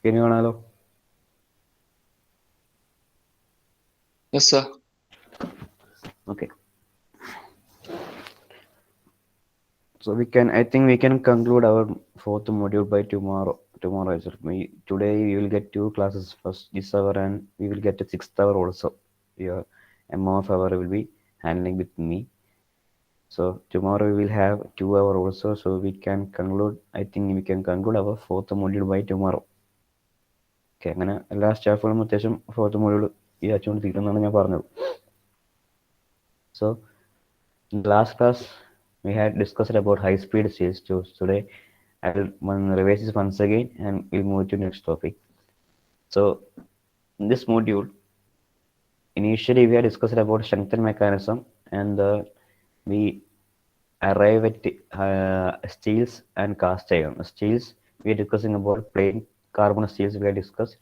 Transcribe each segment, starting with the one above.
Screen കാണാലോ? Yes, sir. Okay. So I think we can conclude our fourth module by tomorrow. Tomorrow, today we will get two classes first this hour, and we will get a sixth hour also. Your MOF hour will be handling with me. So tomorrow we will have 2 hour also. So we can conclude. I think we can conclude our fourth module by tomorrow. Okay, അങ്ങനെ എല്ലാ സ്റ്റാഫുകളും അത്യാവശ്യം fourth module ഈ അച്ചുകൊണ്ട് തീരുമെന്നാണ് ഞാൻ പറഞ്ഞത്. So in the last class we had discussed about high speed steels. So today I will revise this once again and we'll move to next topic. So in this module, initially we had discussed about strengthened mechanism, and we arrive at steels and cast iron. Steels we are discussing about plain carbon steels we had discussed,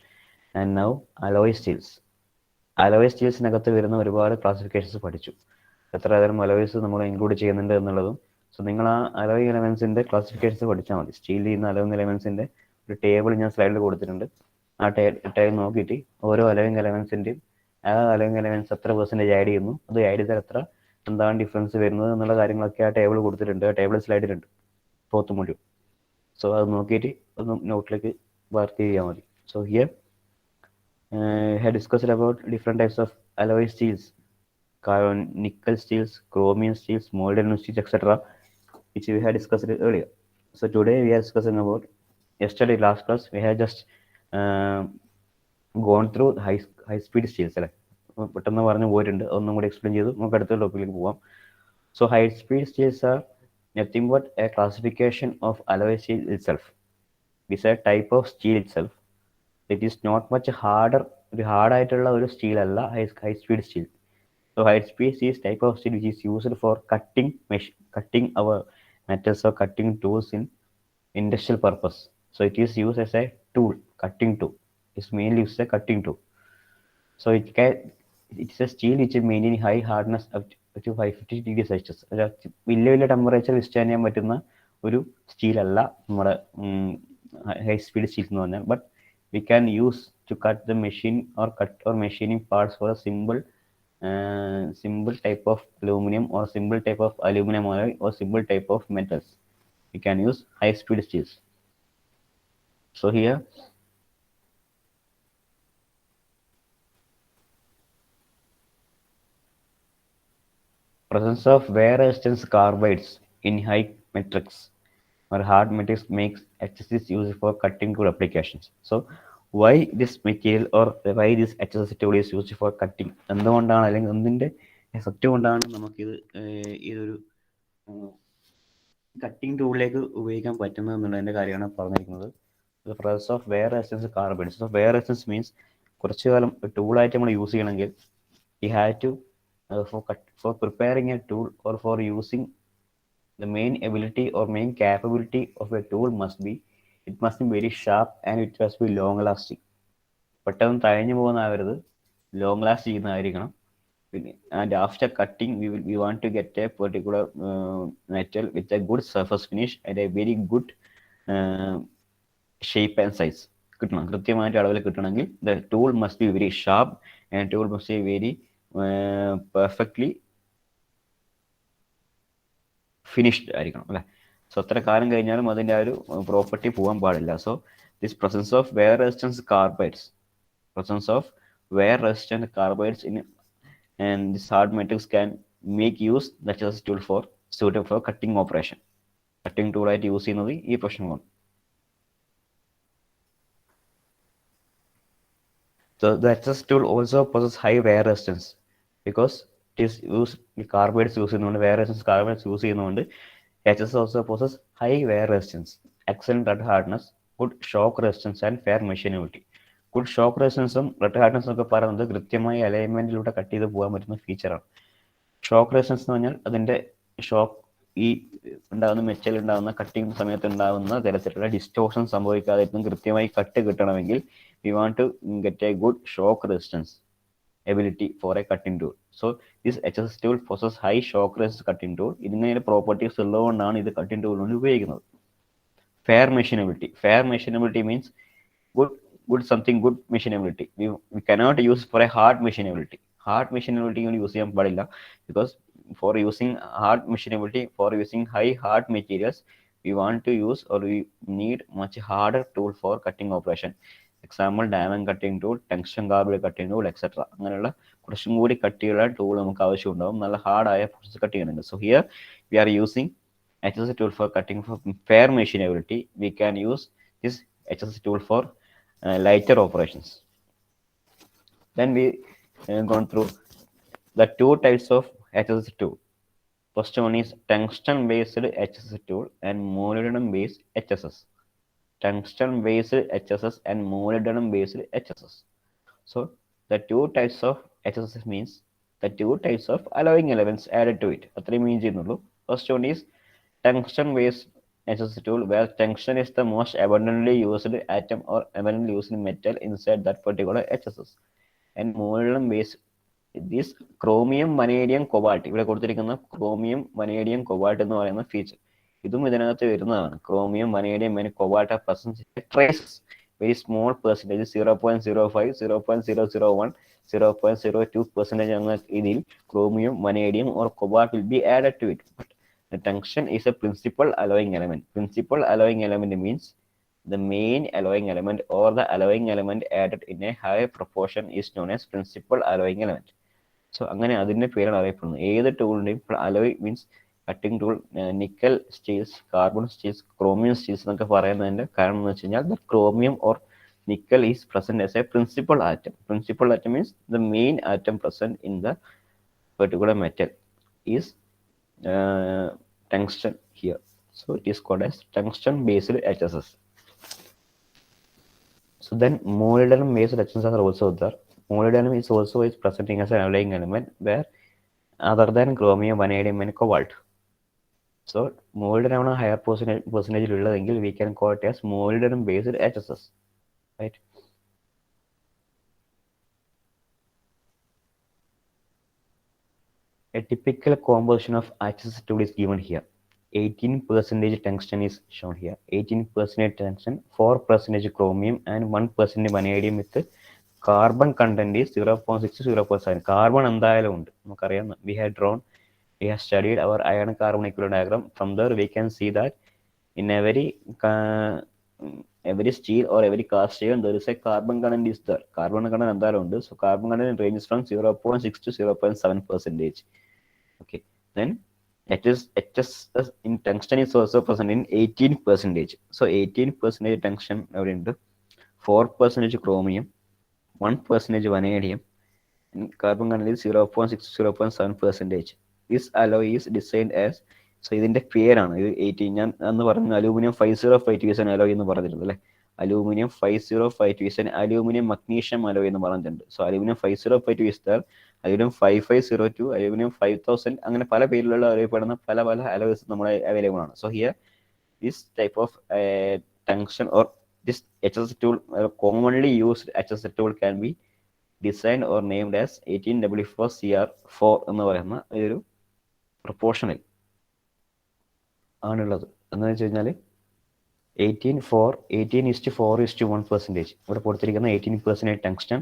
and now alloy steels. Alloy സ്റ്റീൽസിനകത്ത് വരുന്ന ഒരുപാട് classifications പഠിച്ചു. എത്ര തരം alloys നമ്മൾ include ചെയ്യുന്നുണ്ട് എന്നുള്ളതും. So നിങ്ങൾ ആ അലോയ് എലമെന്റ്സിന്റെ ക്ലാസിഫിക്കേഷൻസ് പഠിച്ചാൽ മതി. സ്റ്റീൽ ചെയ്യുന്ന അലോയ് എലമെന്റ്സിന്റെ ഒരു ടേബിൾ ഞാൻ സ്ലൈഡിൽ കൊടുത്തിട്ടുണ്ട്. ആ ടേബിൾ നോക്കിയിട്ട് ഓരോ അലോയ് എലമെന്റ്സിന്റെയും ആ അലോയ് എലമെന്റ്സ് എത്ര പെർസെന്റേജ് ആഡ് ചെയ്യുന്നു, അത് ആഡ് ചെയ്താൽ എത്ര എന്താണ് ഡിഫറൻസ് വരുന്നത് എന്നുള്ള കാര്യങ്ങളൊക്കെ ആ ടേബിൾ കൊടുത്തിട്ടുണ്ട്. ആ ടേബിൾ സ്ലൈഡിലുണ്ട് ഫോർത്ത് മൊഡ്യൂൾ. സോ അത് നോക്കിയിട്ട് ഒന്ന് നോട്ടിലേക്ക് വർക്ക് ചെയ്യാൽ മതി. So here had discussed about different types of alloy steels, nickel steels, chromium steels, molten steels, etc., which we had discussed earlier. So today we are discussing about, yesterday last class we had just uh, gone through high speed steels അല്ലേ, പെട്ടെന്ന് പറഞ്ഞു പോയിട്ടുണ്ട്. ഒന്നും കൂടി explain ചെയ്തു നമുക്ക് അടുത്ത ടോപ്പിക്കിലേക്ക് പോവാം. So high speed steels are nothing but a classification of alloy steel itself. It is a type of steel itself. It is not much harder, ഒരു ഹാർഡായിട്ടുള്ള ഒരു സ്റ്റീൽ അല്ല high speed steel. So high speed is type of steel which is used for cutting our metals or cutting tools in industrial purpose. So it is use as a tool, cutting tool. It's mainly use a cutting tool. So it's a steel which maintain high hardness up to 550 degree Celsius. വലിയ വലിയ temperature വിസ്റ്റാൻ ചെയ്യാൻ പറ്റുന്ന ഒരു സ്റ്റീലല്ല നമ്മുടെ high speed steel എന്ന് പറഞ്ഞാൽ. But we can use to cut the machine or machining parts for a simple type of aluminum or simple type of aluminum alloy or simple type of metals. We can use high speed steels. So here presence of wear resistance carbides in high metrics or hard metals makes HSS used for cutting tool applications. So why this material or why this HSS tool is used for cutting? എന്തുകൊണ്ടാണ്, അല്ലെങ്കിൽ എന്തിൻ്റെ effect കൊണ്ടാണ് നമുക്കിത് ഇതൊരു cutting ടൂളിലേക്ക് ഉപയോഗിക്കാൻ പറ്റുന്നത് എന്നുള്ളതിൻ്റെ കാര്യമാണ് പറഞ്ഞിരിക്കുന്നത്. The presence of wear resistance carbides. So wear resistance means കുറച്ചു കാലം ടൂളായിട്ട് നമ്മൾ യൂസ് ചെയ്യണമെങ്കിൽ we had to for preparing a tool or for using, the main ability or main capability of a tool must be very sharp and it must be long lasting. പെട്ടെന്ന് തഴഞ്ഞു പോകുന്നതാവരുത്, long last ചെയ്യുന്നതായിരിക്കണം. പിന്നെ and after cutting we want to get a particular metal with a good surface finish and a very good shape and size കിട്ടണം. കൃത്യമായിട്ട് അളവിൽ കിട്ടണമെങ്കിൽ the tool must be very sharp and tool must be very perfectly finished ആയിരിക്കണം അല്ലേ. So അത്ര കാലം കഴിഞ്ഞാലും അതിൻ്റെ ആ ഒരു പ്രോപ്പർട്ടി പോകാൻ പാടില്ല. So this presence of wear resistance carbides in and this hard metals can make use that is tool for suitable for cutting operation. Cutting ടൂളായിട്ട് യൂസ് ചെയ്യുന്നത് ഈ പ്രശ്നമാണ്. So the HSS tool also possesses high wear resistance because it is used carbides use ചെയ്യുന്നതുകൊണ്ട്, wear resistance carbides use ചെയ്യുന്നതുകൊണ്ട് HSS also possesses high wear resistance, excellent red hardness, good shock resistance and fair machinability. Good shock റെസിസ്റ്റൻസും red ഹാർഡ്നെസ്സും ഒക്കെ പറയുന്നത് കൃത്യമായി അലൈൻമെന്റിലൂടെ cut ചെയ്ത് പോകാൻ പറ്റുന്ന ഫീച്ചറാണ്. Shock resistance എന്ന് പറഞ്ഞാൽ അതിന്റെ ഷോക്ക്, ഈ ഉണ്ടാകുന്ന മെറ്റൽ ഉണ്ടാകുന്ന കട്ടിങ് സമയത്ത് ഉണ്ടാകുന്ന തരത്തിലുള്ള ഡിസ്റ്റോർഷൻ സംഭവിക്കാതെ കൃത്യമായി കട്ട് കിട്ടണമെങ്കിൽ we want to get a good shock resistance ability for a cutting tool. So this HSS tool possesses high shock resistance cutting tool. ഇതിങ്ങനെ പ്രോപ്പർട്ടീസ് ഉള്ളതുകൊണ്ടാണ് ഇത് കട്ടിംഗ് ടൂൾ കൊണ്ട് ഉപയോഗിക്കുന്നത്. Fair മെഷീനബിലിറ്റി means good good machinability. We cannot use for a hard machinability. Hard machinability only use ചെയ്യാൻ പാടില്ല, because for using hard machinability, for using hard materials, we want to use or we need much harder tool for cutting operation. Example, diamond cutting tool, tungsten carbide cutting tool, etc. അങ്ങനെയുള്ള കുറച്ചും കൂടി കട്ടിയുള്ള tool നമുക്ക് ആവശ്യമുണ്ടാവും, നല്ല ഹാർഡായ process cut ചെയ്യാനുണ്ട്. So here we are using HSC tool for cutting for fair machinability. We can use this HSC tool for lighter operations. Then we gone through the two types of HSC tool. First one is tungsten based HSC tool and molybdenum based HSS. Tungsten based HSS and molybdenum based HSS. So the two types of HSS means the two types of alloying elements added to it. അത്രയും മീൻ ചെയ്യുന്നുള്ളൂ. First one is tungsten based HSC tool, where tungsten is the most abundantly used atom or abundantly used metal inside that particular HSS. And molybdenum based, this chromium vanadium cobalt, ഇവിടെ കൊടുത്തിരിക്കുന്ന chromium vanadium cobalt എന്ന് പറയുന്ന feature, ഇതും ഇതിനകത്ത് വരുന്നതാണ്. chromium vanadium and cobalt are present in traces, very small percentage, 0.05, 0.001, 0.02% എന്ന രീതിയിൽ chromium vanadium or cobalt will be added to it. But the tungsten is a principal alloying element. Principal alloying element means the main alloying element or the alloying element added in a high proportion is known as principal alloying element. So അങ്ങനെ അതിൻ്റെ പേരാണ് അറിയപ്പെടുന്നത്. ഏത് ടൂളിൻ്റെയും ഇപ്പോൾ alloy means cutting tool, nickel steels, carbon steels, chromium steels എന്നൊക്കെ പറയുന്നതിൻ്റെ കാരണം എന്ന് വെച്ച് കഴിഞ്ഞാൽ the chromium or nickel is present as a principal atom. Principal atom means the main atom present in the particular metal is tungsten here. So it is called as tungsten based HSS. So then molybdenum based HSS are also there. Molybdenum is also presenting as an alloying element where other than chromium, vanadium and cobalt. So molybdenum ആണ് higher percentage ഉള്ളതെങ്കിൽ we can call it as molybdenum based HSS, right? A typical composition of HSS tool is given here. 18% tungsten is shown here. 18% tungsten, 4% chromium and 1% vanadium with carbon content is 0.6 to 0.7. Carbon എന്തായാലും ഉണ്ട്, നമുക്കറിയാം. We have studied our iron carbonicular diagram. From there we can see that in every steel or every cast iron there is a carbon content is there. Carbon content എന്തായാലും ഉണ്ട്. So carbon content ranges from 0.6 to 0.7%. Okay, then HSS in tungsten is also present in 18%. So 18% tungsten എവിടെയുണ്ട്, 4% chromium, 1% vanadium, and carbon content is 0.6 to 0.7%. This alloy is designed as, so ഇതിന്റെ പേരാണ് ഇത് 18. ഞാൻ അന്ന് പറഞ്ഞ aluminium 505 is an alloy എന്ന് പറഞ്ഞിട്ടുണ്ട് അല്ലേ. Aluminium 505 is an aluminium magnesium alloy എന്ന് പറഞ്ഞിട്ടുണ്ട്. So aluminium 505 is there, aluminium 5502, aluminium 5000, അങ്ങനെ പല പേരിലുള്ള അറിയപ്പെടുന്ന പല പല അലോയ്സ് നമ്മുടെ അവൈലബിൾ ആണ്. So here this type of tungsten or this HSS tool, commonly used HSS tool can be designed or named as 18W4CR4 എന്ന് പറയുന്ന ഒരു പ്രൊപ്പോർഷനിൽ ആണുള്ളത്. എന്ന് വെച്ച് കഴിഞ്ഞാൽ 18:4:1%. ഇവിടെ കൊടുത്തിരിക്കുന്ന 18% ടങ്സ്റ്റൺ,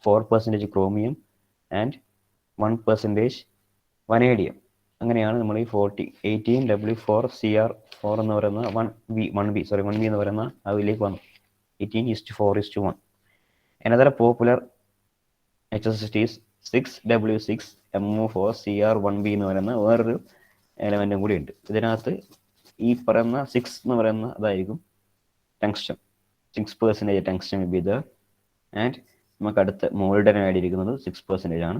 4% ക്രോമിയം ആൻഡ് 1% വനേഡിയം. അങ്ങനെയാണ് നമ്മൾ ഈ 18W4CR4 എന്ന് പറയുന്ന 1B എന്ന് പറയുന്ന അതിലേക്ക് വന്നു. 18:4:1. Another popular HSS is 6W6MO4CR1B എന്ന് പറയുന്ന വേറൊരു എലമെന്റും കൂടി ഉണ്ട്. ഇതിനകത്ത് ഈ പറയുന്ന 6 എന്ന് പറയുന്ന അതായിരിക്കും tungsten. 6% tungsten will be there. And നമുക്ക് അടുത്ത മോൾഡൻ ആയിട്ടിരിക്കുന്നത് 6% ആണ്.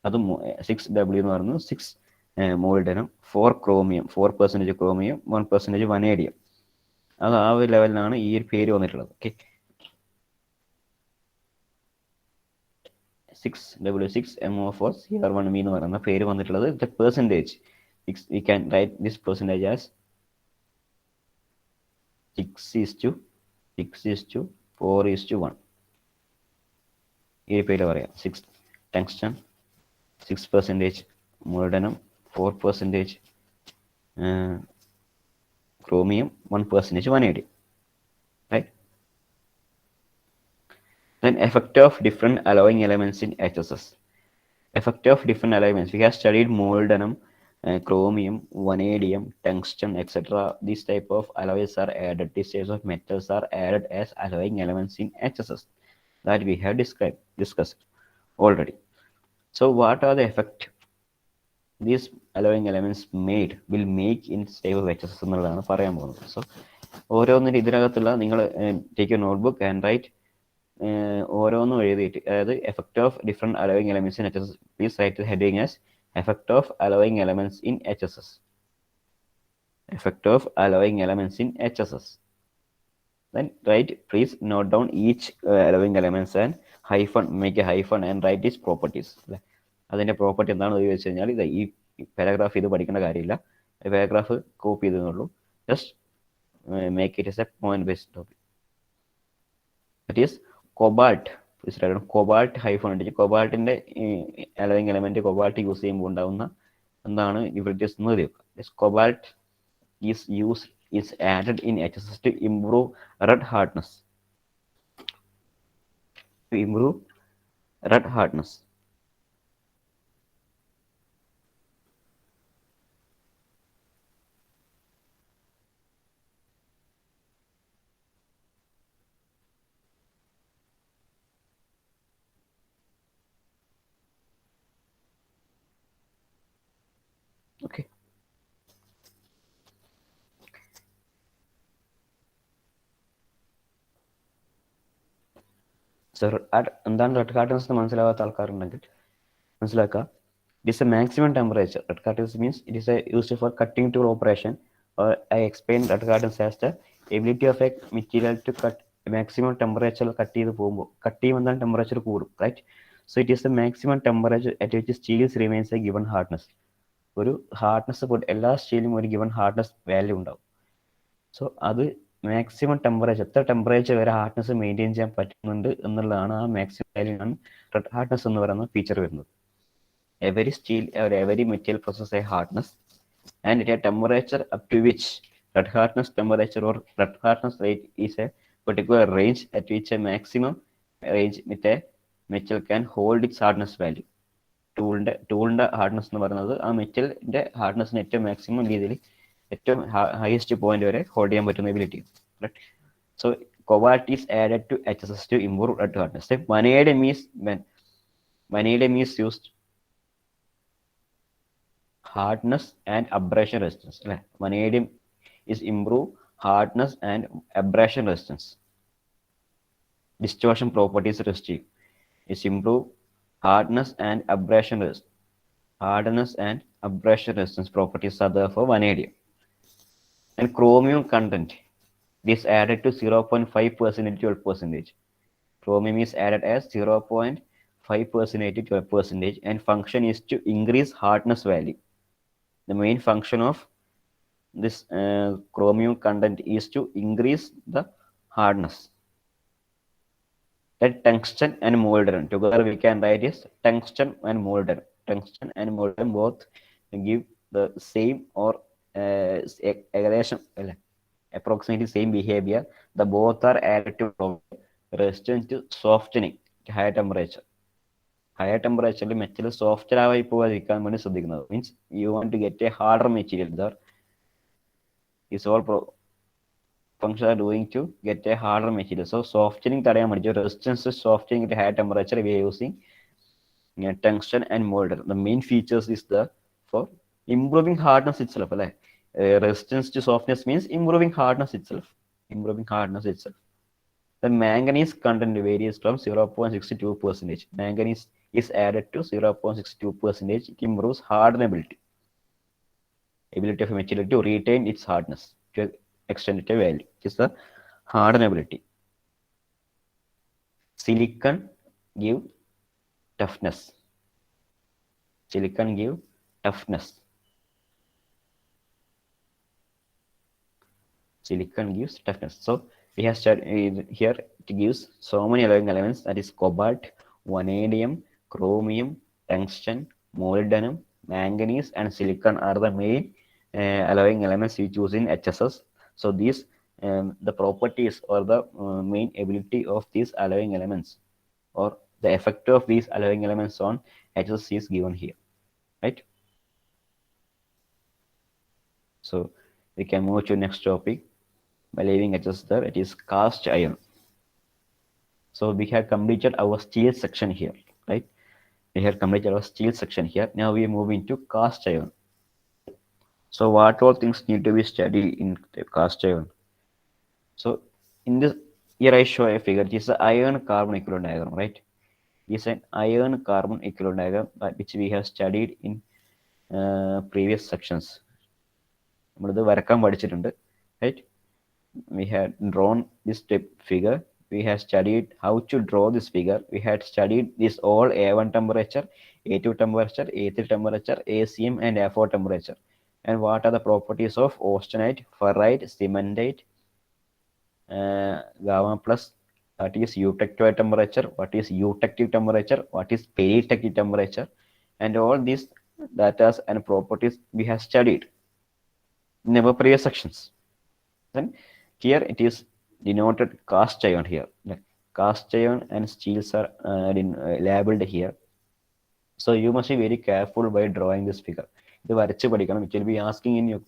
അതും 6W എന്ന് പറയുന്നത് 6 മോൾഡനും 4 ക്രോമിയം, 4% ക്രോമിയം, 1% വനേഡിയം. അത് ആ ഒരു ലെവലിലാണ് ഈ ഒരു പേര് വന്നിട്ടുള്ളത്. ഓക്കെ, 6W6MO4CR1B എന്ന് പറയുന്ന പേര് വന്നിട്ടുള്ളത്. The percentage we can write this percentage as 6:4:1. ഈ പേര് പറയാം. 6 tungsten, 6% molybdenum, 4% chromium, 1% vanadium, right? Then effect of different alloying elements in HSS. Effect of different elements. We have studied molybdenum, chromium, vanadium, tungsten, etc. These type of alloys are added. These types of metals are added as alloying elements in HSS that we have discussed already. So what are the effect these alloying elements will make in stable HSS എന്നുള്ളതാണ് പറയാൻ പോകുന്നത്. So ഓരോന്നിൻ്റെ ഇതിനകത്തുള്ള നിങ്ങൾ take a notebook and write ഓരോന്നും എഴുതിയിട്ട്, അതായത് effect of different alloying elements in H S S. Please write heading as effect of alloying elements in H S S. Effect of alloying elements in H S S. Then write, please note down each allowing elements and hyphen, make a hyphen and write its properties. അതിൻ്റെ property എന്താണെന്ന് ചോദിച്ചു കഴിഞ്ഞാൽ ഇത് ഈ paragraph ഇത് പഠിക്കേണ്ട കാര്യമില്ല, paragraph copy ചെയ്തെന്നുള്ളൂ. Just make it as a point based topic. That is cobalt. Cobalt hyphen ഉണ്ട്. കൊബാൾട്ടിൻ്റെ അലോയിങ് എലമെന്റ് കൊബാൾട്ട് യൂസ് ചെയ്യുമ്പോൾ ഉണ്ടാകുന്ന എന്താണ് ഇവിടുത്തെ cobalt is added in HSS to improve red hardness. To improve red hardness. Okay. Sir എന്താണ് red curtains എന്ന് മനസ്സിലാവാത്ത ആൾക്കാരുണ്ടെങ്കിൽ മനസ്സിലാക്കുക. It is a maximum temperature. Red cartons means it is used for cutting tool operation. Or I explained red cartons as the ability of a material to cut maximum temperature. Cut ചെയ്ത് പോകുമ്പോൾ cut ചെയ്യുമ്പോൾ എന്താണ് temperature കൂടും, right? So it is the maximum temperature at which steels remains a given hardness. ഒരു hardness എല്ലാ സ്റ്റീലും ഒരു given hardness value ഉണ്ടാവും. സോ അത് മാക്സിമം ടെമ്പറേച്ചർ, എത്ര ടെമ്പറേച്ചർ വരെ ഹാർഡ്നെസ് മെയിൻറ്റെയിൻ ചെയ്യാൻ പറ്റുന്നുണ്ട് എന്നുള്ളതാണ് ആ മാക്സിമം വാല്യൂ ആണ് റെഡ് ഹാർഡ്നെസ് എന്ന് പറയുന്ന ഫീച്ചർ വരുന്നത്. Every steel or every material possesses a hardness and at a temperature up to which red hardness temperature or red hardness rate is a particular range at which a maximum range with a metal can hold its hardness value. ടൂളിൻ്റെ hardness എന്ന് പറയുന്നത് ആ മെറ്റലിൻ്റെ ഹാർഡ്നെസ്സിന് ഏറ്റവും maximum രീതിയിൽ ഏറ്റവും highest point വരെ hold ചെയ്യാൻ പറ്റുന്ന ability. Right? So cobalt is added to HSS to improve red hardness. Vanadium is used hardness and abrasion resistance. Vanadium is improve hardness and abrasion resistance. Distortion properties resistive is improve hardness and abrasion resistance. Hardness and abrasion resistance properties are there for vanadium. And chromium content is added to 0.5% to 12%. Chromium is added as 0.5% to 12%, and function is to increase hardness value. The main function of this chromium content is to increase the hardness. Then tungsten and molybdenum together we can write is tungsten and molybdenum. Tungsten and molybdenum both give the same or approximately same behavior. The both are added to provide resistance to softening at higher temperature. Higher temperature metal soft ആയി പോകാതിരിക്കാൻ വേണ്ടി ശ്രദ്ധിക്കുന്നത്. Means you want to get a harder material. There is all functions are doing to get a harder material. So softening തടയാൻ വേണ്ടി resistance to softening at higher temperature we are using tungsten and molybdenum. The main features is the for improving hardness itself. Resistance to softness means improving hardness itself. Improving hardness itself. The manganese content varies from 0.62%. Manganese is added to 0.62%. It improves hardenability. Ability of a material to retain its hardness to extend its value. It is the hardenability. Silicon give toughness. Silicon give toughness. Silicon gives toughness. So we have studied here, it gives so many alloying elements, that is cobalt, vanadium, chromium, tungsten, molybdenum, manganese and silicon are the main alloying elements we choose in HSS. So these the properties or the main ability of these alloying elements or the effect of these alloying elements on HSC is given here, right? So we can move to next topic by leaving HS there. It is cast iron. So we have completed our steel section here, right? We have completed our steel section here. Now we move into cast iron. So what all things need to be studied in the cast iron? So in this here I show a figure. It is the iron carbon equivalent diagram, right? It is an iron carbon equivalent diagram which we have studied in previous sections. നമ്മളിത് വരക്കാൻ പഠിച്ചിട്ടുണ്ട്, right? We had drawn this figure. We had studied how to draw this figure. We had studied this all A1 temperature, A2 temperature, A3 temperature, ACM and A4 temperature. And what are the properties of austenite, ferrite, cementite, gamma plus, that is eutectoid temperature, what is eutectic temperature, what is peritectic temperature, and all these data and properties we have studied in our previous sections. Then here it is denoted cast iron here. Like cast iron and steels are labeled here. So you must be very careful by drawing this figure. It will be asking in your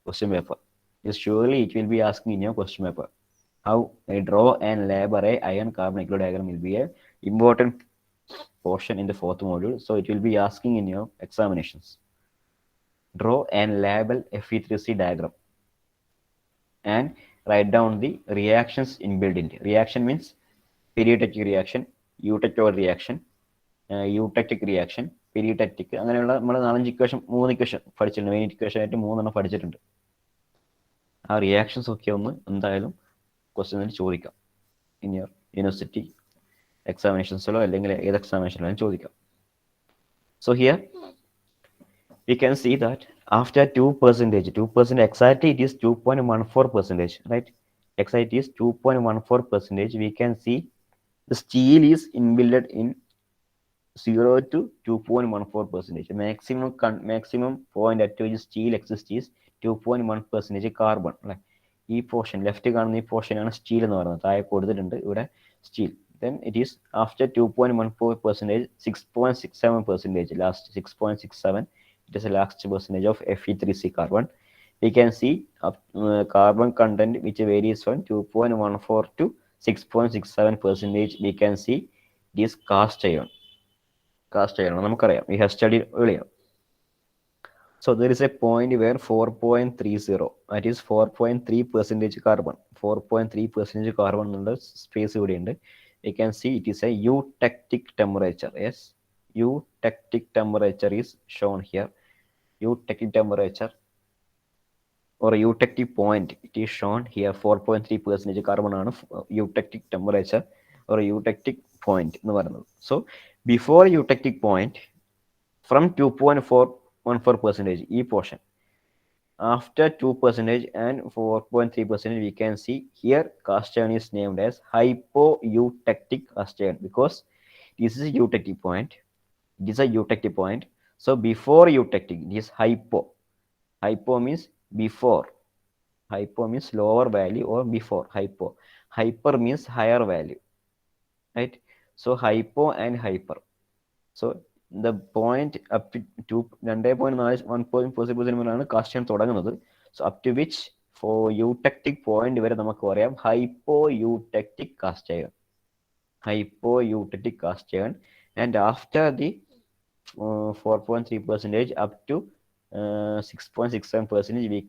question paper. Yes, surely it will be asking in your question paper. How I draw and label a iron carbon diagram will be a important portion in the fourth module. So it will be asking in your examinations. Draw and label a Fe3C diagram and write down the reactions inbuilt in it. Reaction means periodic reaction, eutectoid reaction, eutectic reaction, periodic. അങ്ങനെയുള്ള നമ്മൾ 4-5 equation 3 equation പഠിച്ചിട്ടുണ്ട്. Main equation ആയിട്ട് 3 പഠിച്ചിട്ടുണ്ട്. ആ reactions ഒക്കെ ഒന്ന് എന്തായാലും ക്വസ്റ്റ്യനിൽ ചോദിക്കാം. ഇൻ യുവർ യൂണിവേഴ്സിറ്റി എക്സാമിനേഷൻസിലോ അല്ലെങ്കിൽ ഏത് എക്സാമിനേഷനിലും ചോദിക്കാം. So here we can see that after 2%, exactly it is 2.14%, right? Exactly it is 2.14%. We can see the steel is inbuilt in 0 to 2.14%. Maximum point at which steel exists is 2.1% carbon. Like ഈ portion left കാണുന്ന ഈ പോർഷനാണ് steel എന്ന് പറയുന്നത്. താഴെ കൊടുത്തിട്ടുണ്ട് ഇവിടെ steel. Then it is after 2.14%, 6.67%, last 6.67, it is the last percentage of Fe3C carbon. We can see carbon content which varies from 2.14 to 6.67%. We can see this cast iron. Cast iron നമുക്കറിയാം, we have studied earlier. So there is a point where 4.30, that is 4.3% carbon, 4.3% carbon എന്നുള്ള space ഇവിടെ ഉണ്ട്. We can see it is a eutectic temperature. Yes, eutectic temperature is shown here. Eutectic temperature or eutectic point, it is shown here. 4.3% carbon ആണ് eutectic temperature or eutectic point എന്ന് പറയുന്നത്. So before eutectic point, from 2.14% ഈ portion, after 2% and 4.3%, we can see here cast iron is named as hypoeutectic cast iron because this is a eutectic point. It is a eutectic point. So before eutectic, it is hypo. Hypo means before. Hypo means lower value or before. Hypo. Hyper means higher value, right? So hypo and hyper. So the point up to 2.4% cast ചെയ്യാൻ തുടങ്ങുന്നത്. So up to which for eutectic point വരെ നമുക്ക് പറയാം hypo eutectic cast iron. Hypo eutectic cast iron. And after the 4.3% up to 6.67%, we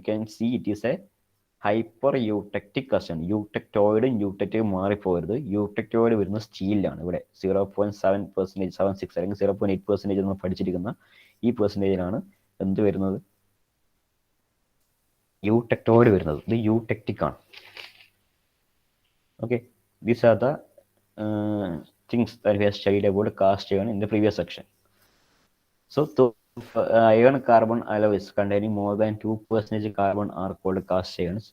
can see it is a hyper eutectic cast iron. യൂടെക്ടോയിഡും യൂടെക്റ്റും മാറിപ്പോകരുത്. Eutectoid വരുന്ന സ്റ്റീലിലാണ്. ഇവിടെ 0.7%, 76 അല്ലെങ്കിൽ 0.8% നമ്മൾ പഠിച്ചിരിക്കുന്ന ഈ പെർസെൻറ്റേജിലാണ് എന്ത് വരുന്നത്, യൂടെക്ടോയിഡ് വരുന്നത്. ഇത് യൂടെക്റ്റിക് ആണ്. Okay, these are the things that we have studied about cast iron in the previous section. So iron carbon alloys containing more than 2% carbon are called cast irons.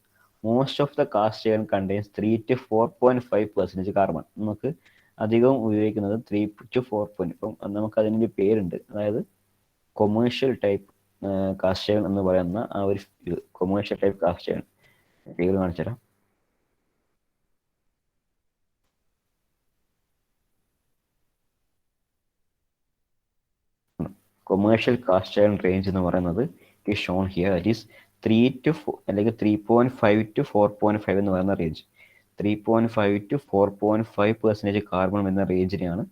Most of the cast iron contains 3 to 4.5% carbon. നമുക്ക് അധികം ഉപയോഗിക്കുന്നത് 3 to 4. ഇപ്പം നമുക്ക് അതിനൊരു പേരുണ്ട്, അതായത് commercial type cast iron എന്ന് പറയുന്ന ആ ഒരു കൊമേഴ്ഷ്യൽ ടൈപ്പ് കാസ്റ്റ് അയൺ പേര് കാണിച്ചു തരാം. കൊമേഴ്ഷ്യൽ കാസ്റ്റ് അയൺ റേഞ്ച് എന്ന് പറയുന്നത് it is shown here. It is 3 to 4 അല്ലെങ്കിൽ 3.5 to 4.5 എന്ന് പറയുന്ന റേഞ്ച്. 3.5 to 4.5% കാർബൺ എന്ന റേഞ്ചിനെയാണ്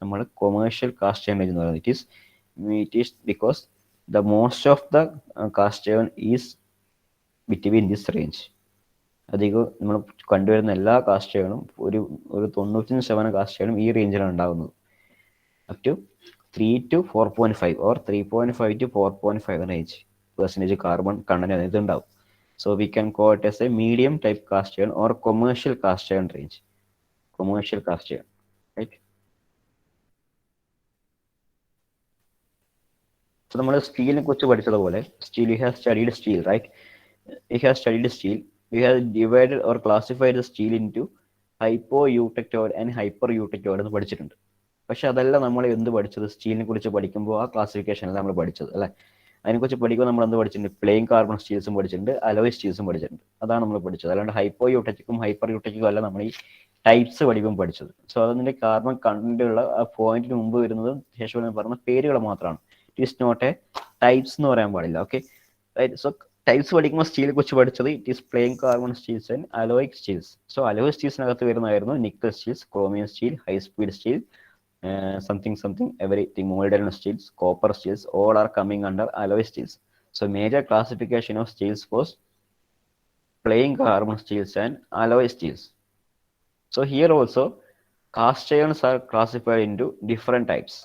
നമ്മൾ കൊമേഴ്ഷ്യൽ കാസ്റ്റ് അയൺ റേഞ്ച് എന്ന് പറയുന്നത്. It is because the most of the cast iron is between this range. അധികം നമ്മൾ കണ്ടുവരുന്ന എല്ലാ കാസ്റ്റ് അയണും ഒരു 95% കാസ്റ്റ് അയണും ഈ റേഞ്ചിലാണ് ഉണ്ടാകുന്നത്. up to 3 to 4.5 or 3.5 to 4.5 range % carbon content അതിനകത്ത് ഉണ്ടാവും. So we can call it as a medium type cast iron or commercial cast iron range. Commercial cast iron, right? So നമ്മൾ സ്റ്റീലിനെ കുറിച്ച് പഠിച്ചതുപോലെ steel, we have studied steel, right? We have studied steel. We have divided or classified the steel into hypoeutectoid and hypereutectoid എന്ന് പഠിച്ചിട്ടുണ്ട്. പക്ഷെ അതല്ല നമ്മൾ എന്ത് പഠിച്ചത്, സ്റ്റീലിനെ കുറിച്ച് പഠിക്കുമ്പോൾ ആ ക്ലാസിഫിക്കേഷനിൽ നമ്മൾ പഠിച്ചത് അല്ലേ. അതിനെക്കുറിച്ച് പഠിക്കുമ്പോൾ നമ്മൾ എന്ത് പഠിച്ചിട്ടുണ്ട്, പ്ലെയിൻ കാർബൺ സ്റ്റീൽസും പഠിച്ചിട്ടുണ്ട്, അലോയ് സ്റ്റീൽസും പഠിച്ചിട്ടുണ്ട്. അതാണ് നമ്മൾ പഠിച്ചത്. അല്ലാണ്ട് ഹൈപ്പോ യൂട്ടറ്റിക്കും ഹൈപ്പർ യൂട്ടറ്റിക്കും അല്ല നമ്മൾ ഈ ടൈപ്സ് പഠിക്കുമ്പോൾ പഠിച്ചത്. സോ അതിൻ്റെ കാർബൺ കണ്ടന്റുള്ള ആ പോയിന്റിന് മുമ്പ് വരുന്നത് ശേഷം പറഞ്ഞ പേരുകൾ മാത്രമാണ്. It is not a types എന്ന് പറയാൻ പാടില്ല. ഓക്കെ, സോ ടൈപ്സ് പഠിക്കുമ്പോൾ സ്റ്റീലിനെ കുറിച്ച് പഠിച്ചത് it is plain carbon steels and alloy steels. So alloy സ്റ്റീൽസിനകത്ത് വരുന്നതായിരുന്നു nickel steels, chromium steel, high speed steel, something everything, molten steels, copper steels, all are coming under alloy steels. So major classification of steels was plain carbon steels and alloy steels. So here also cast irons are classified into different types.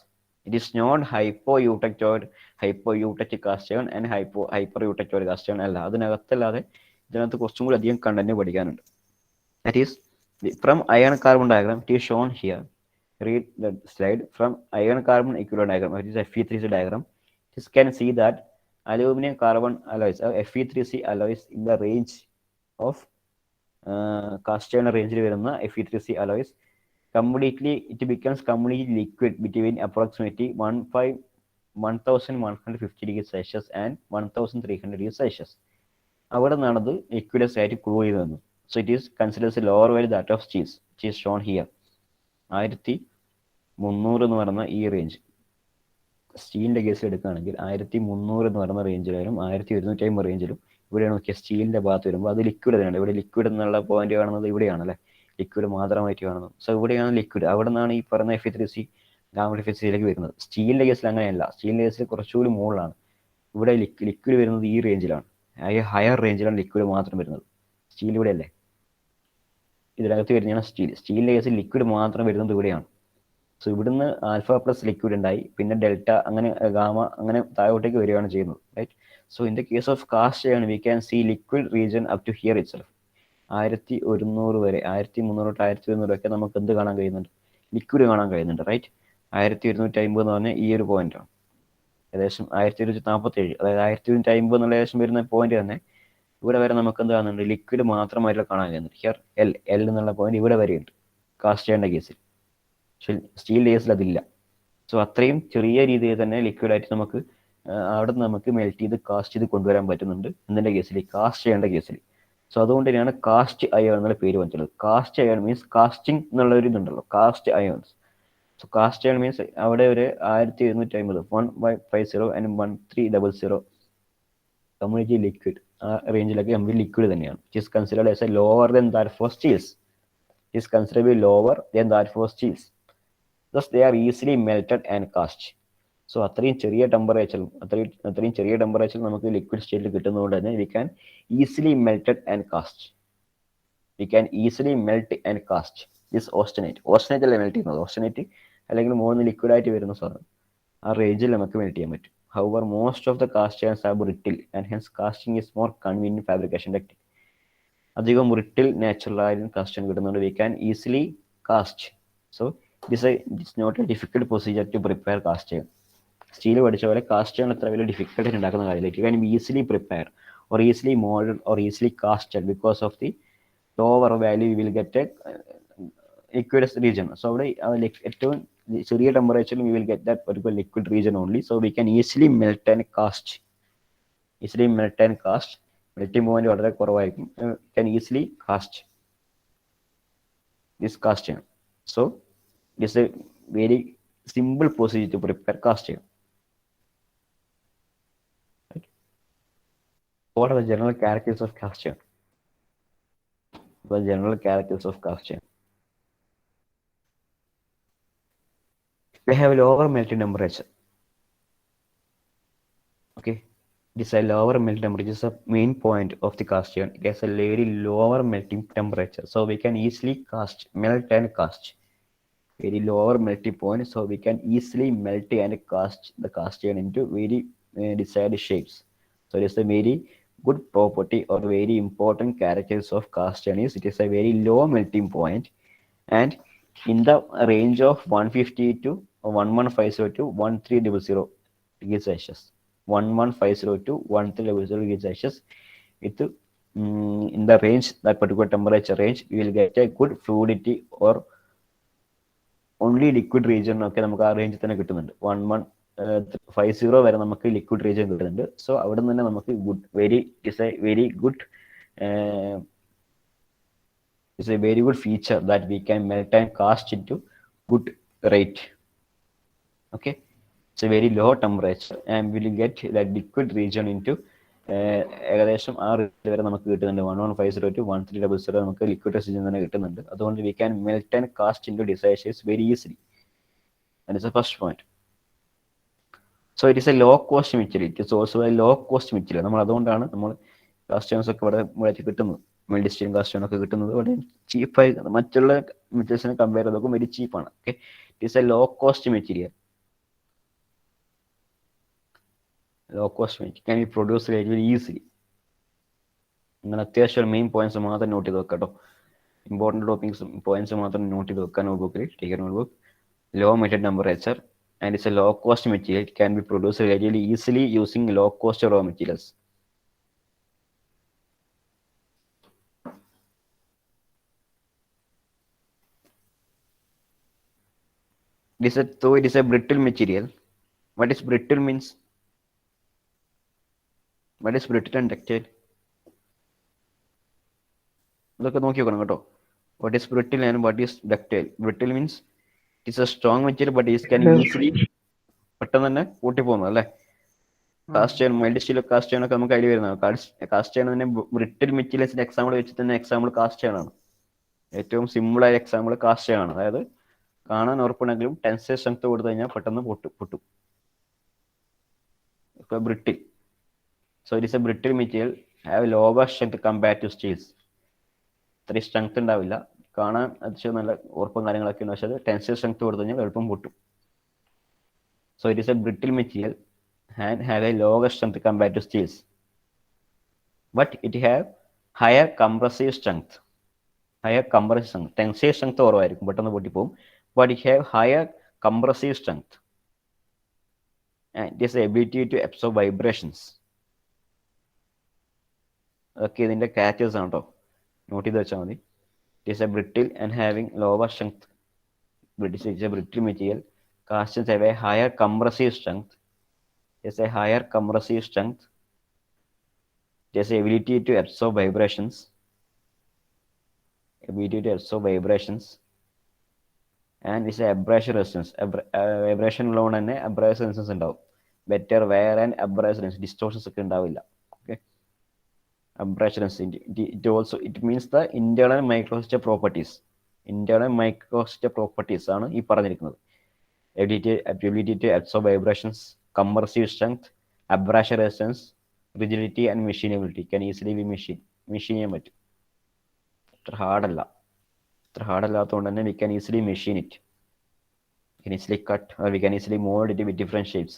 It is not hypoeutectic cast iron and hypereutectoid cast iron അല്ല. അതിനകത്തല്ലാതെ ഇതിനകത്ത് കുറച്ചും കൂടി അധികം content പഠിക്കാനുണ്ട്. That is from iron carbon diagram, it is shown here. Read the slide. From iron carbon equivalent diagram, which is Fe3C diagram, you can see that aluminum carbon alloys, Fe3C alloys in the range of cast iron range വരുന്ന Fe3C alloys completely, it becomes completely liquid between approximately 1150 degrees Celsius and 1300 degrees Celsius. അവിടെ നിന്നാണത് ലിക്വിഡസ് ആയിട്ട് cool ചെയ്ത് വന്നു. So it is considers lower value that of steels, it is shown here. 1300 എന്ന് പറയുന്ന ഈ range സ്റ്റീലിൻ്റെ കേസിൽ എടുക്കുകയാണെങ്കിൽ 1300 എന്ന് പറയുന്ന റേഞ്ചിലായാലും 1150 റേഞ്ചിലും ഇവിടെ നോക്കിയാൽ സ്റ്റീലിൻ്റെ ഭാഗത്ത് വരുമ്പോൾ അത് ലിക്വിഡ് തന്നെയാണ്. ഇവിടെ ലിക്വിഡ് എന്നുള്ള പോയിന്റ് കാണുന്നത് ഇവിടെയാണ് അല്ലേ, ലിക്വിഡ് മാത്രമായിട്ട് കാണുന്നത്. സോ ഇവിടെയാണ് ലിക്വിഡ്, അവിടെ നിന്നാണ് ഈ പറയുന്ന Fe3C ഗാമ Fe3Cയിലേക്ക് വരുന്നത്. സ്റ്റീലിൻ്റെ കേസിൽ അങ്ങനെയല്ല, സ്റ്റീലിൻ്റെ കേസിൽ കുറച്ചുകൂടി മുകളിലാണ്. ഇവിടെ ലിക്വിഡ് വരുന്നത് ഈ റേഞ്ചിലാണ്, ഹയർ റേഞ്ചിലാണ് ലിക്വിഡ് മാത്രം വരുന്നത്. സ്റ്റീൽ ഇവിടെ അല്ലേ, ഇതിനകത്ത് വരുന്നതാണ് സ്റ്റീൽ. സ്റ്റീലിൻ്റെ കേസിൽ ലിക്വിഡ് മാത്രം വരുന്നത് ഇവിടെയാണ്. സോ ഇവിടുന്ന് ആൽഫ പ്ലസ് ലിക്വിഡ് ഉണ്ടായി, പിന്നെ ഡെൽറ്റ, അങ്ങനെ ഗാമ, അങ്ങനെ താഴോട്ടേക്ക് വരികയാണ് ചെയ്യുന്നത്, right. So in the case of cast iron we can see liquid region up to here itself. 1100 വരെ, 1300 തൊട്ട് 1200 ഒക്കെ നമുക്ക് എന്ത് കാണാൻ കഴിയുന്നുണ്ട്, ലിക്വിഡ് കാണാൻ കഴിയുന്നുണ്ട്, റൈറ്റ്. 1250 എന്ന് പറഞ്ഞാൽ ഈ ഒരു പോയിന്റാണ്. ഏകദേശം 1247, അതായത് 1250 എന്നുള്ള ഏകദേശം വരുന്ന പോയിന്റ് തന്നെ ഇവിടെ വരെ നമുക്ക് എന്ത് കാണുന്നുണ്ട്, ലിക്വിഡ് മാത്രമായിട്ട് കാണാൻ കഴിയുന്നുണ്ട്. ഹിയർ എൽ എന്നുള്ള പോയിന്റ് ഇവിടെ വരെയുണ്ട് കാസ്റ്റ് അയണിന്റെ കേസിൽ. സ്റ്റീൽ കേസിൽ അതില്ല. സോ അത്രയും ചെറിയ രീതിയിൽ തന്നെ ലിക്വിഡായിട്ട് നമുക്ക് അവിടെ നിന്ന് നമുക്ക് മെൽറ്റ് ചെയ്ത് കാസ്റ്റ് ചെയ്ത് കൊണ്ടുവരാൻ പറ്റുന്നുണ്ട് എന്തിൻ്റെ കേസിൽ, കാസ്റ്റ് ചെയ്യേണ്ട കേസിൽ. സോ അതുകൊണ്ട് തന്നെയാണ് കാസ്റ്റ് അയൺ എന്നുള്ള പേര് വന്നിട്ടുള്ളത്. കാസ്റ്റ് അയൺ മീൻസ് കാസ്റ്റിംഗ് എന്നുള്ള ഒരു ഇതുണ്ടല്ലോ, cast irons. So cast iron means അവിടെ ഒരു 1250, 150 ആൻഡ് 1300 കമ്മ്യൂണിറ്റി ലിക്വിഡ്, ആ റേഞ്ചിലൊക്കെ കമ്പ്ലീറ്റ് ലിക്വിഡ് തന്നെയാണ്. It is considered as a lower than that for steels. It is considered lower than that for steels. Thus they are easily melted and cast. So അത്രയും ചെറിയ ടെമ്പറേച്ചറിൽ നമുക്ക് ലിക്വിഡ് സ്റ്റേറ്റിൽ കിട്ടുന്നതുകൊണ്ട് തന്നെ we can easily melted and cast. We can easily melt and cast this ഓസ്റ്റനേറ്റ്. ഓസ്റ്റനേറ്റ് അല്ലേ melt ചെയ്യുന്നത്, ഓസ്റ്റനേറ്റ് അല്ലെങ്കിൽ മുകളിൽ ലിക്വിഡായിട്ട് വരുന്ന സാധനം, ആ റേഞ്ചിൽ നമുക്ക് മെൽറ്റ് ചെയ്യാൻ പറ്റും. However most of the cast irons are brittle and hence casting is more convenient fabrication technique. അധികം ബ്രിട്ടിൽ നാച്ചുറലായും കാസ്റ്റ് അയൺ കിട്ടുന്നതുകൊണ്ട് we can easily cast. So it's not a difficult procedure to prepare cast iron. Steel പഠിച്ച പോലെ cast iron അത്ര വലിയ difficult ഉണ്ടാക്കുന്ന കാര്യമില്ല. It can easily prepare or easily mould or easily casted because of the lower value you will get a ലിക്വിഡസ് region. So അവിടെ ഏറ്റവും ചെറിയ ടെമ്പറേച്ചറിൽ you will get that particular liquid region only. So we can easily melt and cast. Melting point വളരെ കുറവായിരിക്കും. Can easily cast this cast iron. So it's a very simple procedure to prepare cast iron. What are the general characteristics of cast iron? The general characteristics of cast iron. They have lower melting temperature. Okay, it is a lower melting temperature. Is a main point of the cast iron. It has a very lower melting temperature, so we can easily melt and cast. Very lower melting point, so we can easily melt and cast the cast iron into very desired shapes. So it is a very good property or very important characters of cast iron is it is a very low melting point, and in the range of 150 to 1150 to 1300 degrees Celsius. 1150 to 1300 degrees Celsius. With in the range, that particular temperature range, we will get a good fluidity or only liquid region ഒക്കെ നമുക്ക് ആ റേഞ്ചിൽ തന്നെ കിട്ടുന്നുണ്ട്. 1150 വരെ നമുക്ക് liquid region കിട്ടുന്നുണ്ട്. So അവിടെ നിന്ന് തന്നെ നമുക്ക് it's A very good is a very good feature that we can melt and cast into good rate. Okay, it's a very low temperature and we will get that liquid region into ഏകദേശം ആ rate വരെ നമുക്ക് കിട്ടുന്നുണ്ട്. 1150 to 1300 നമുക്ക് liquid region തന്നെ കിട്ടുന്നുണ്ട്. അതുകൊണ്ട് we can melt and cast into desired shapes very easily. That is the first point. So it is a low cost material. It is also a low cost material. നമ്മൾ അതുകൊണ്ടാണ് നമ്മൾ cast ഐറൺസ് ഒക്കെ ഇവിടെ കിട്ടുന്നത്. മെൽഡിസ്റ്റീൻ cast iron ഒക്കെ കിട്ടുന്നത് വളരെ ചീപ്പായി മറ്റുള്ള മെറ്റീരിയൽസിനെ കമ്പയർ ചെയ്തൊക്കെ വെരി ചീപ്പാണ്. Okay, it is a low cost material. Low cost material can be produce very easily. അങ്ങനെ അത്യാവശ്യം മെയിൻ പോയിന്റ്സ് മാത്രം നോട്ട് ചെയ്ത് വെക്കാം കേട്ടോ. ഇമ്പോർട്ടൻറ്റ് ടോപ്പിക്സ് പോയിന്റ്സ് മാത്രം നോട്ട് ചെയ്ത് വെക്കാം നോട്ട്ബുക്കിൽ. Take a notebook. Low melting temperature and it's a low cost material. It can be produced relatively easily using low cost raw materials. Though it is a brittle material. What is brittle means? What is brittle and ductile? Look at the what is brittle and what is ductile? Brittle means it is a strong material but it can easily പെട്ടെന്ന് തന്നെ കൂട്ടിപ്പോകുന്നു അല്ലേ. Cast ചെയ്യാൻ mild സ്റ്റീലോ cast ചെയ്യാനൊക്കെ നമുക്ക് idea വരുന്നതാണ്. Cast ചെയ്യണം തന്നെ brittle മെറ്റീരിയൽസിന്റെ example വെച്ച് തന്നെ എക്സാമ്പിൾ കാസ്റ്റ് ചെയ്യാനാണ്. ഏറ്റവും സിമ്പിളായ എക്സാമ്പിൾ കാസ്റ്റ് ചെയ്യാനാണ്. അതായത് കാണാൻ ഉറപ്പുണ്ടെങ്കിലും ടെൻസൈൽ സ്ട്രെങ്ത് കൊടുത്തു കഴിഞ്ഞാൽ പെട്ടെന്ന് പൊട്ടും. ഇപ്പൊ brittle, so it is a brittle material have lower strength compare to steels. ഇത്രയും സ്ട്രെങ്ത് ഉണ്ടാവില്ല, കാണാൻ അത്യാവശ്യം നല്ല ഉറപ്പും കാര്യങ്ങളൊക്കെ ഉണ്ട്, പക്ഷെ അത് ടെൻസൈൽ സ്ട്രെങ്ത് കൊടുത്തു കഴിഞ്ഞാൽ എളുപ്പം പൊട്ടും. So it is a brittle material and have a lower strength compared to steels, but it have higher compressive strength. Tensile strength കുറവായിരിക്കും, പെട്ടെന്ന് പൊട്ടിപ്പോവും. But it have higher compressive strength and it has the ability to absorb vibrations. Okay, ഇതിന്റെ catchers ആണ് കേട്ടോ, not ചെയ്ത് വെച്ചാൽ മതി. It is a brittle and having lower strength. It is a brittle material. Castings have a higher compressive strength. There's a higher compressive strength. There's the ability to absorb vibrations. And it's a abrasion resistance. Abrasion alone and abrasion resistance ഉണ്ടാവും. Better wear and abrasion resistance. Distortions ഒക്കെ ഉണ്ടാവില്ല. Okay. Abrasion resistance. It means the internal microstructure properties. Internal microstructure properties ആണ് ഈ പറഞ്ഞിരിക്കുന്നത്. Ability to absorb vibrations, compressive strength, abrasion resistance, rigidity and machinability. Can easily be machine ചെയ്യാൻ പറ്റും. അത്ര ഹാർഡല്ലാത്തതുകൊണ്ട് തന്നെ we can easily machine it. We can easily cut or we can easily mold it with different shapes.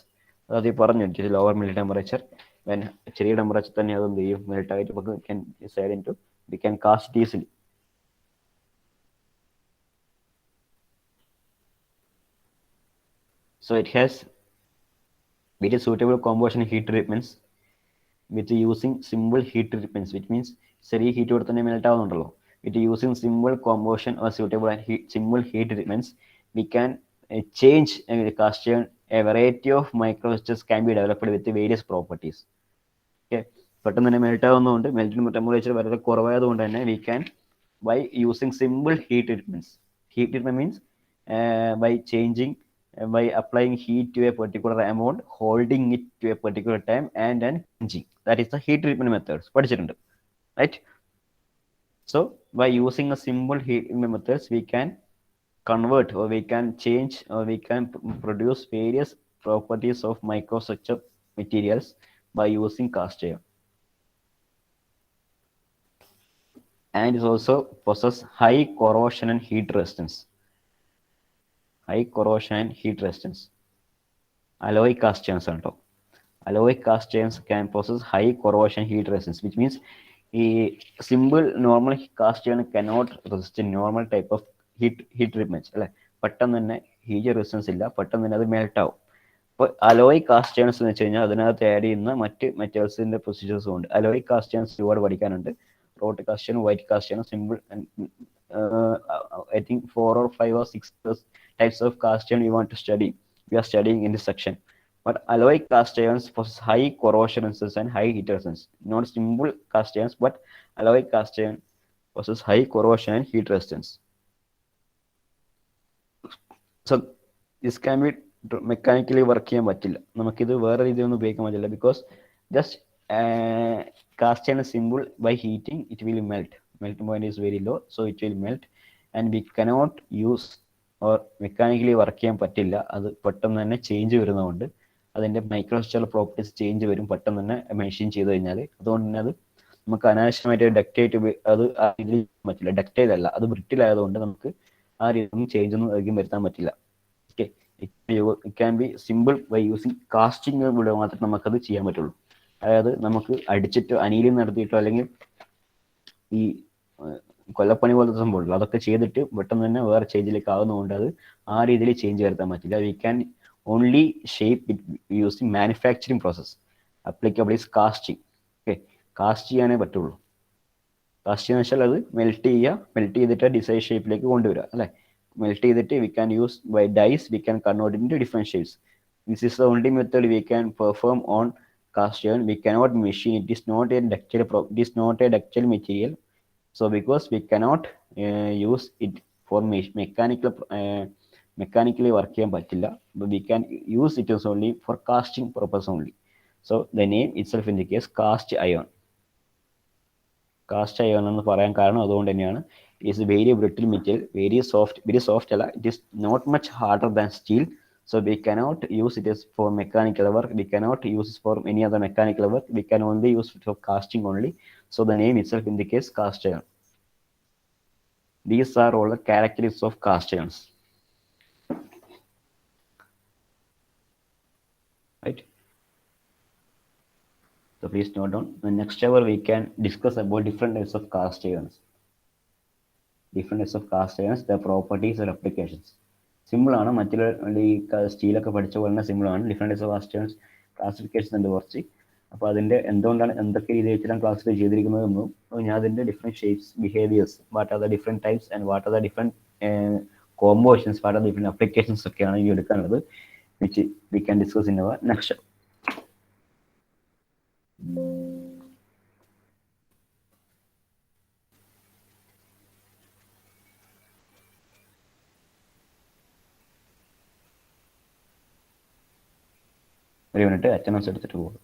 അത് പറഞ്ഞു, it is lower melting temperature. When ചെറിയ temperature തന്നെ അത് എന്ത് ചെയ്യും, മെൽട്ട് ആയിട്ട് നമുക്ക് can decide into we can cast it easily. So it has very suitable combustion heat treatments with using simple heat treatments, which means ചെറിയ heat കൊടുത്ത് തന്നെ melt ആവുന്നുണ്ടല്ലോ. With using simple combustion or suitable and simple heat treatments, we can change cast iron. A variety of microstructures can be developed with various properties. Okay, പെട്ടെന്ന് തന്നെ melt ആവുന്നതുകൊണ്ട് melting temperature വളരെ കുറവായതുകൊണ്ട് തന്നെ we can by using simple heat treatments. Heat treatment means by changing by applying heat to a particular amount, holding it to a particular time, and then quenching. That is the heat treatment methods. പഠിച്ചിട്ടുണ്ട്, right? So by using a simple heat treatment methods, we can convert or we can change or we can produce various properties of microstructure materials by using cast iron. And it also possess high corrosion and heat resistance. High corrosion and heat resistance. Alloy cast irons ആണ് ട്ടോ. Alloy cast irons can possess high corrosion heat resistance, which means a simple normal cast iron cannot resist a normal type of heat treatments അല്ലെ. പെട്ടെന്ന് തന്നെ heat resistance ഇല്ല, പെട്ടെന്ന് തന്നെ അത് melt ആവും. ഇപ്പോൾ അലോയ് കാസ്റ്റ് അയൺസ് എന്ന് വെച്ച് കഴിഞ്ഞാൽ അതിനകത്ത് ആഡ് ചെയ്യുന്ന മറ്റ് മെറ്റീരിയൽസിന്റെ പ്രൊസീജിയേഴ്സും ഉണ്ട്. അലോയ് കാസ്റ്റ് അയൺസ് ഒരുപാട് പഠിക്കാനുണ്ട്. Wrought cast iron, white cast iron, simple, I think 4 or 5 or 6 types of cast iron you want to study. We are studying in this section. But alloy cast irons possess high corrosion resistance and high heat resistance. Not simple cast irons, but alloy cast iron possess high corrosion and heat resistance. So this can be mechanically work ചെയ്യാൻ പറ്റില്ല, നമുക്കിത് വേറെ രീതിയിലൊന്നും ഉപയോഗിക്കാൻ പറ്റില്ല. Because just cast ചെയ്യാൻ simple by heating it will melt. Melting point is very low, so it will melt and we cannot use or mechanically work ചെയ്യാൻ പറ്റില്ല. അത് പെട്ടെന്ന് തന്നെ ചേഞ്ച് വരുന്നതുകൊണ്ട് അതിൻ്റെ മൈക്രോസ്ട്രക്ചറൽ പ്രോപ്പർട്ടീസ് ചേഞ്ച് വരും പെട്ടെന്ന് തന്നെ മെഷീൻ ചെയ്ത് കഴിഞ്ഞാൽ. അതുകൊണ്ട് തന്നെ അത് നമുക്ക് അനാവശ്യമായിട്ട് ഡക്റ്റൈറ്റ് അത് ആ രീതിയിൽ പറ്റില്ല. ഡക്റ്റൈൽ അല്ല, അത് ബ്രിട്ടിൽ ആയതുകൊണ്ട് നമുക്ക് ആ രീതിയിൽ ചേഞ്ച് ഒന്നും അധികം വരുത്താൻ പറ്റില്ല. Okay, it can be simple by using കാസ്റ്റിങ്ങിലൂടെ മാത്രമേ നമുക്കത് ചെയ്യാൻ പറ്റുള്ളൂ. അതായത് നമുക്ക് അടിച്ചിട്ടോ അനീലിൽ നടത്തിയിട്ടോ അല്ലെങ്കിൽ ഈ കൊല്ലപ്പണി പോലത്തെ സംഭവമുള്ളൂ അതൊക്കെ ചെയ്തിട്ട് പെട്ടെന്ന് തന്നെ വേറെ ചേഞ്ചിലേക്ക് ആകുന്നതുകൊണ്ട് അത് ആ രീതിയിൽ ചേഞ്ച് വരുത്താൻ പറ്റില്ല. We can only shape it using manufacturing process. Applicable is casting. Okay, cast ചെയ്യാനേ പറ്റുള്ളൂ. കാസ്റ്റ് എന്ന് വെച്ചാൽ അത് മെൽറ്റ് ചെയ്യുക, മെൽറ്റ് ചെയ്തിട്ട് ഡിസൈഡ് ഷേപ്പിലേക്ക് കൊണ്ടുവരിക അല്ലേ. മെൽറ്റ് ചെയ്തിട്ട് we can use by dies we can convert into different shapes. This is the only method we can perform on cast iron. We cannot machine. It is not a ductile material. So because we cannot use it for mechanically work ചെയ്യാൻ പറ്റില്ല, but we can use it as only for casting purpose only. So the name itself indicates cast iron. Cast iron എന്ന് പറയാൻ കാരണം അതുകൊണ്ട് തന്നെയാണ്. It's very brittle material, very soft അല്ല, it is not much harder than steel. So we cannot use it as for mechanical work. We cannot use it for any other mechanical work. We can only use it for casting only. So the name itself indicates cast iron. These are all the characteristics of cast irons. Right? So please note down. In the next hour we can discuss about different types of cast irons. Different types of cast irons, their properties and applications. Simple ആണ്, മറ്റുള്ള ഈ സ്റ്റീലൊക്കെ പഠിച്ച പോലെ തന്നെ simple ആണ്. Different types of caste ions classification ഉണ്ട് കുറച്ച്. അപ്പോൾ അതിൻ്റെ എന്തുകൊണ്ടാണ് എന്തൊക്കെ രീതി വെച്ചിട്ടാണ് ക്ലാസിഫൈ ചെയ്തിരിക്കുന്നത് എന്നും ഞാൻ അതിൻ്റെ different shapes, behaviours, what are the different types and what are the different compositions, what are the different applications ഒക്കെയാണ് ഈ എടുക്കാനുള്ളത്, which we can discuss in our next. ഒരു മിനിറ്റ് അറ്റൻഡൻസ് എടുത്തിട്ട് പോകും.